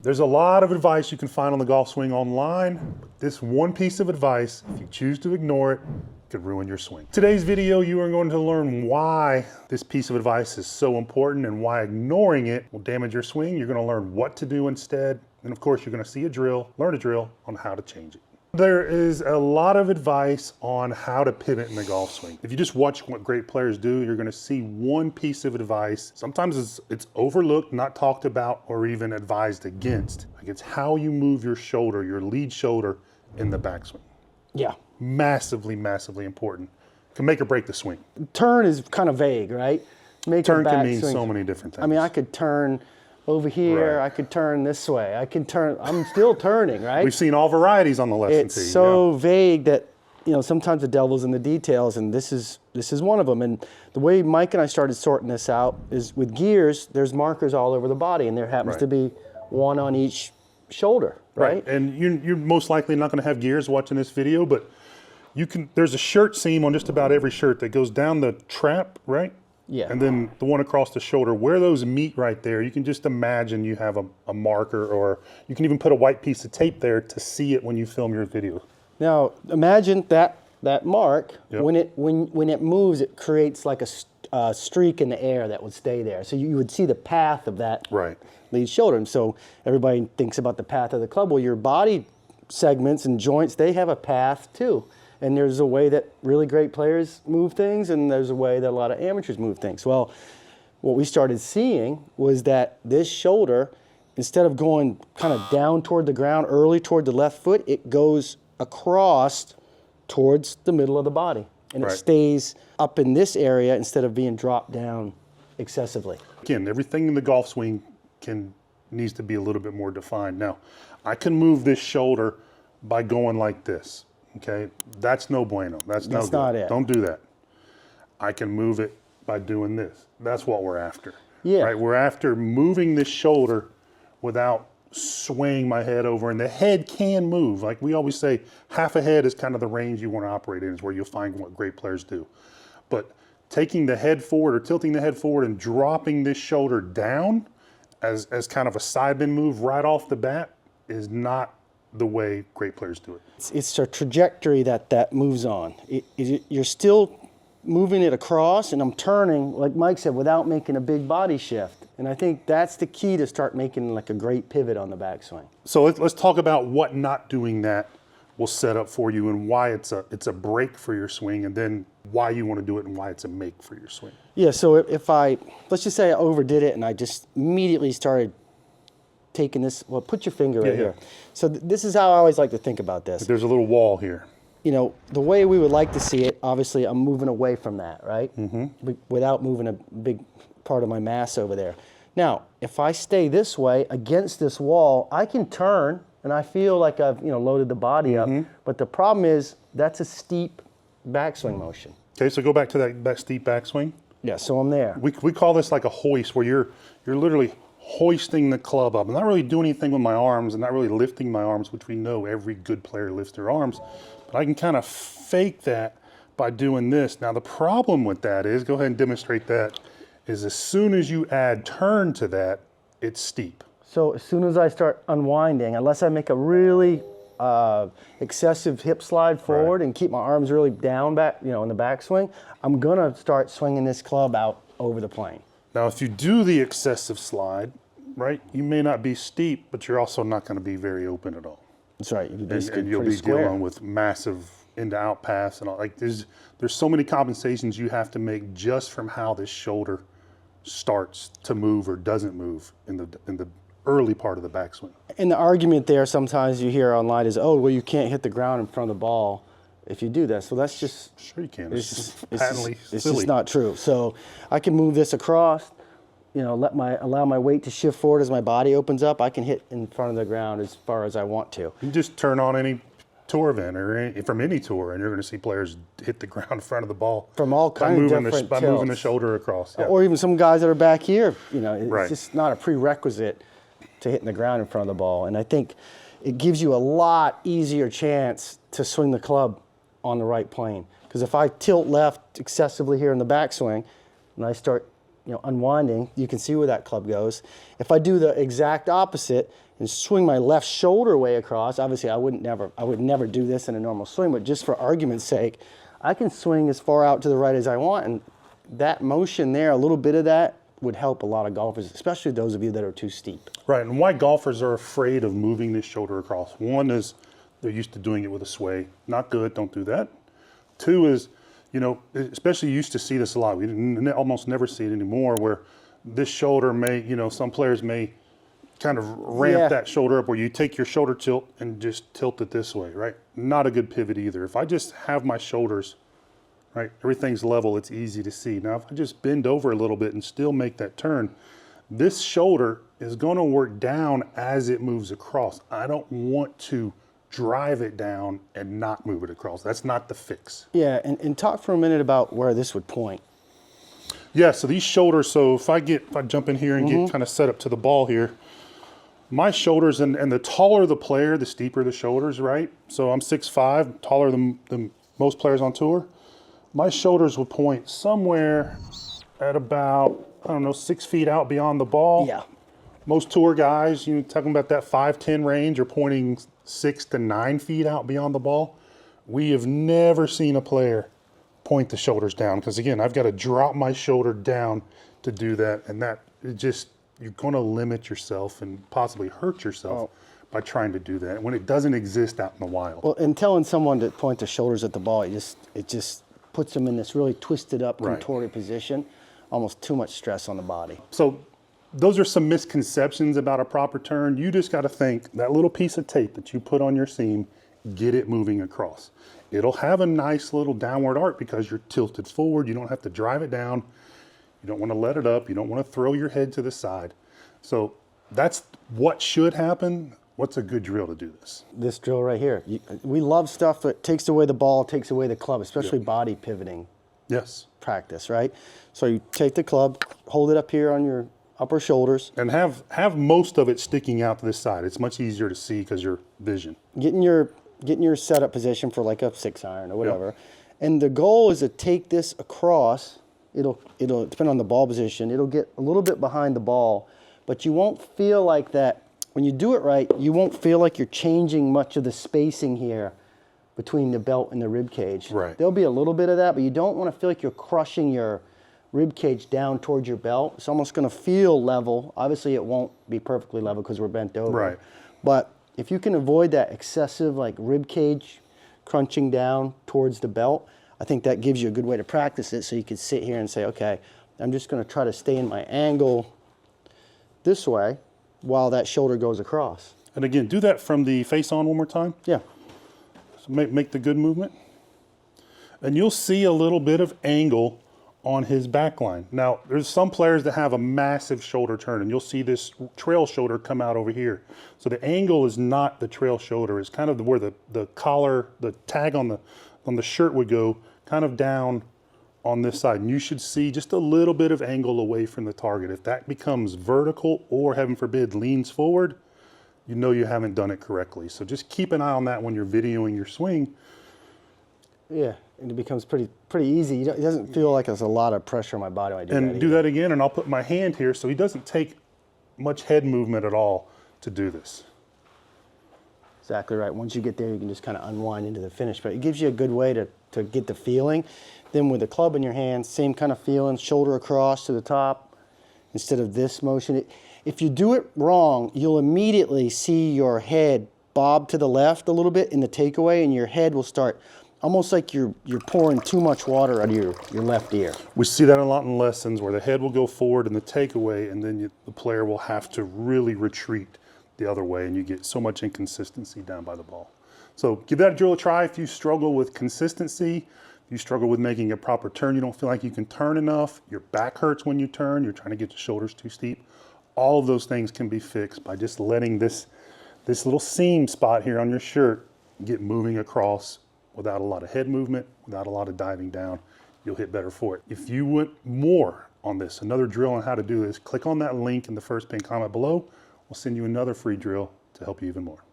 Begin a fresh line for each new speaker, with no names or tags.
There's a lot of advice you can find on the golf swing online, but this one piece of advice, if you choose to ignore it, could ruin your swing. Today's video, you are going to learn why this piece of advice is so important and why ignoring it will damage your swing. You're going to learn what to do instead. And of course, you're going to see a drill, learn a drill on how to change it. There is a lot of advice on how to pivot in the golf swing. If you just watch what great players do, you're going to see one piece of advice. Sometimes it's overlooked, not talked about, or even advised against. Like it's how you move your shoulder, your lead shoulder in the backswing.
Yeah.
Massively, massively important. Can make or break the swing.
Turn is kind of vague, right?
Turn can mean so many different things.
I mean, I could turn over here,
Right.
I could turn this way, I can turn, I'm still turning, right?
We've seen all varieties on the lesson
It's
tee.
so vague that, you know, sometimes the devil's in the details, and this is one of them. And the way Mike and I started sorting this out is with gears, there's markers all over the body, and there happens
Right.
to be one on each shoulder, right?
And you're most likely not going to have gears watching this video, but you can. There's a shirt seam on just about every shirt that goes down the trap, right?
Yeah.
And then the one across the shoulder, where those meet right there, you can just imagine you have a marker, or you can even put a white piece of tape there to see it when you film your video.
Now imagine that mark,
Yep.
when it moves, it creates like a streak in the air that would stay there. So you would see the path of that
Right.
lead shoulder. And so everybody thinks about the path of the club. Well, your body segments and joints, they have a path too. And there's a way that really great players move things, and there's a way that a lot of amateurs move things. Well, what we started seeing was that this shoulder, instead of going kind of down toward the ground early toward the left foot, it goes across towards the middle of the body. And
Right.
it stays up in this area instead of being dropped down excessively.
Again, everything in the golf swing needs to be a little bit more defined. Now, I can move this shoulder by going like this. Okay, that's no bueno. That's
not it.
Don't do that. I can move it by doing this. That's what we're after.
Yeah.
Right. We're after moving this shoulder without swaying my head over, and the head can move. Like we always say, half a head is kind of the range you want to operate in. Is where you'll find what great players do. But taking the head forward or tilting the head forward and dropping this shoulder down as kind of a side bend move right off the bat is not the way great players do it.
It's a trajectory that moves on. You're still moving it across, and I'm turning, like Mike said, without making a big body shift. And I think that's the key to start making like a great pivot on the backswing.
So let's talk about what not doing that will set up for you, and why it's a break for your swing, and then why you want to do it and why it's a make for your swing.
Yeah, so let's just say I overdid it and I just immediately started taking this, well, put your finger right here. So this is how I always like to think about this.
There's a little wall here.
You know, the way we would like to see it, obviously I'm moving away from that, right? Mm-hmm. Without moving a big part of my mass over there. Now, if I stay this way against this wall, I can turn and I feel like I've, loaded the body up. But the problem is that's a steep backswing motion.
Okay, so go back to that steep backswing.
Yeah, so I'm there.
We call this like a hoist, where you're literally hoisting the club up. I'm not really doing anything with my arms and not really lifting my arms, which we know every good player lifts their arms. But I can kind of fake that by doing this. Now the problem with that is, go ahead and demonstrate that, is as soon as you add turn to that, it's steep.
So as soon as I start unwinding, unless I make a really excessive hip slide forward and keep my arms really down back, in the backswing, I'm gonna start swinging this club out over the plane.
Now, if you do the excessive slide, right, you may not be steep, but you're also not going to be very open at all.
That's right. You'll be
And you'll be dealing with massive in-to-out pass and all. Like there's so many compensations you have to make just from how this shoulder starts to move or doesn't move in the early part of the backswing.
And the argument there sometimes you hear online is, oh, well, you can't hit the ground in front of the ball if you do that. So that's just...
Sure you can. It's just patently silly.
It's just not true. So I can move this across, allow my weight to shift forward as my body opens up. I can hit in front of the ground as far as I want to.
You just turn on any tour event or from any tour, and you're going to see players hit the ground in front of the ball
from all kinds of different
by moving the shoulder across. Yeah.
Or even some guys that are back here. It's
Right.
just not a prerequisite to hitting the ground in front of the ball. And I think it gives you a lot easier chance to swing the club on the right plane. Because if I tilt left excessively here in the backswing, and I start unwinding, you can see where that club goes. If I do the exact opposite and swing my left shoulder way across, obviously I would never do this in a normal swing, but just for argument's sake, I can swing as far out to the right as I want, and that motion there, a little bit of that would help a lot of golfers, especially those of you that are too steep.
Right, and why golfers are afraid of moving this shoulder across. One is they're used to doing it with a sway. Not good, don't do that. Two is, especially you used to see this a lot. We almost never see it anymore, where this shoulder may, some players may kind of ramp that shoulder up, where you take your shoulder tilt and just tilt it this way, right? Not a good pivot either. If I just have my shoulders, right, everything's level, it's easy to see. Now, if I just bend over a little bit and still make that turn, this shoulder is gonna work down as it moves across. I don't want to drive it down and not move it across. That's not the fix.
Yeah, and talk for a minute about where this would point.
Yeah, so these shoulders, so if I jump in here and get kind of set up to the ball here, my shoulders, and the taller the player, the steeper the shoulders, right? So I'm 6'5", taller than most players on tour. My shoulders would point somewhere at about, 6 feet out beyond the ball.
Yeah.
Most tour guys, talking about that 5'10" range, are pointing 6 to 9 feet out beyond the ball. We have never seen a player point the shoulders down, because again, I've got to drop my shoulder down to do that, and you're going to limit yourself and possibly hurt yourself by trying to do that when it doesn't exist out in the wild.
Well, and telling someone to point their shoulders at the ball, it just puts them in this really twisted up, contorted position, almost too much stress on the body.
So those are some misconceptions about a proper turn. You just got to think that little piece of tape that you put on your seam, get it moving across. It'll have a nice little downward arc because you're tilted forward. You don't have to drive it down. You don't want to let it up. You don't want to throw your head to the side. So that's what should happen. What's a good drill to do this?
This drill right here. We love stuff that takes away the ball, takes away the club, especially body pivoting practice, right? So you take the club, hold it up here on your upper shoulders.
And have most of it sticking out to this side. It's much easier to see because your vision.
Getting your setup position for like a 6-iron or whatever. And the goal is to take this across. It'll depend on the ball position. It'll get a little bit behind the ball, but you won't feel like that. When you do it right, you won't feel like you're changing much of the spacing here between the belt and the rib cage.
Right.
There'll be a little bit of that, but you don't want to feel like you're crushing your rib cage down towards your belt. It's almost going to feel level. Obviously, it won't be perfectly level because we're bent over.
Right.
But if you can avoid that excessive like rib cage crunching down towards the belt, I think that gives you a good way to practice it. So you can sit here and say, okay, I'm just going to try to stay in my angle this way while that shoulder goes across.
And again, do that from the face on one more time.
Yeah.
So make the good movement. And you'll see a little bit of angle on his back line. Now, there's some players that have a massive shoulder turn, and you'll see this trail shoulder come out over here. So the angle is not the trail shoulder. It's kind of where the collar, the tag on the shirt would go, kind of down on this side. And you should see just a little bit of angle away from the target. If that becomes vertical or, heaven forbid, leans forward, you know you haven't done it correctly. So just keep an eye on that when you're videoing your swing.
Yeah, and it becomes pretty easy. It doesn't feel like there's a lot of pressure on my body when I do that.
And do that again, and I'll put my hand here so he doesn't take much head movement at all to do this.
Exactly right. Once you get there, you can just kind of unwind into the finish. But it gives you a good way to get the feeling. Then with the club in your hand, same kind of feeling, shoulder across to the top instead of this motion. If you do it wrong, you'll immediately see your head bob to the left a little bit in the takeaway, and your head will start almost like you're pouring too much water out of your left ear.
We see that a lot in lessons where the head will go forward in the takeaway, and then the player will have to really retreat the other way, and you get so much inconsistency down by the ball. So give that drill a try if you struggle with consistency, if you struggle with making a proper turn, you don't feel like you can turn enough, your back hurts when you turn, you're trying to get your shoulders too steep. All of those things can be fixed by just letting this little seam spot here on your shirt get moving across without a lot of head movement, without a lot of diving down. You'll hit better for it. If you want more on this, another drill on how to do this, click on that link in the first pinned comment below. We'll send you another free drill to help you even more.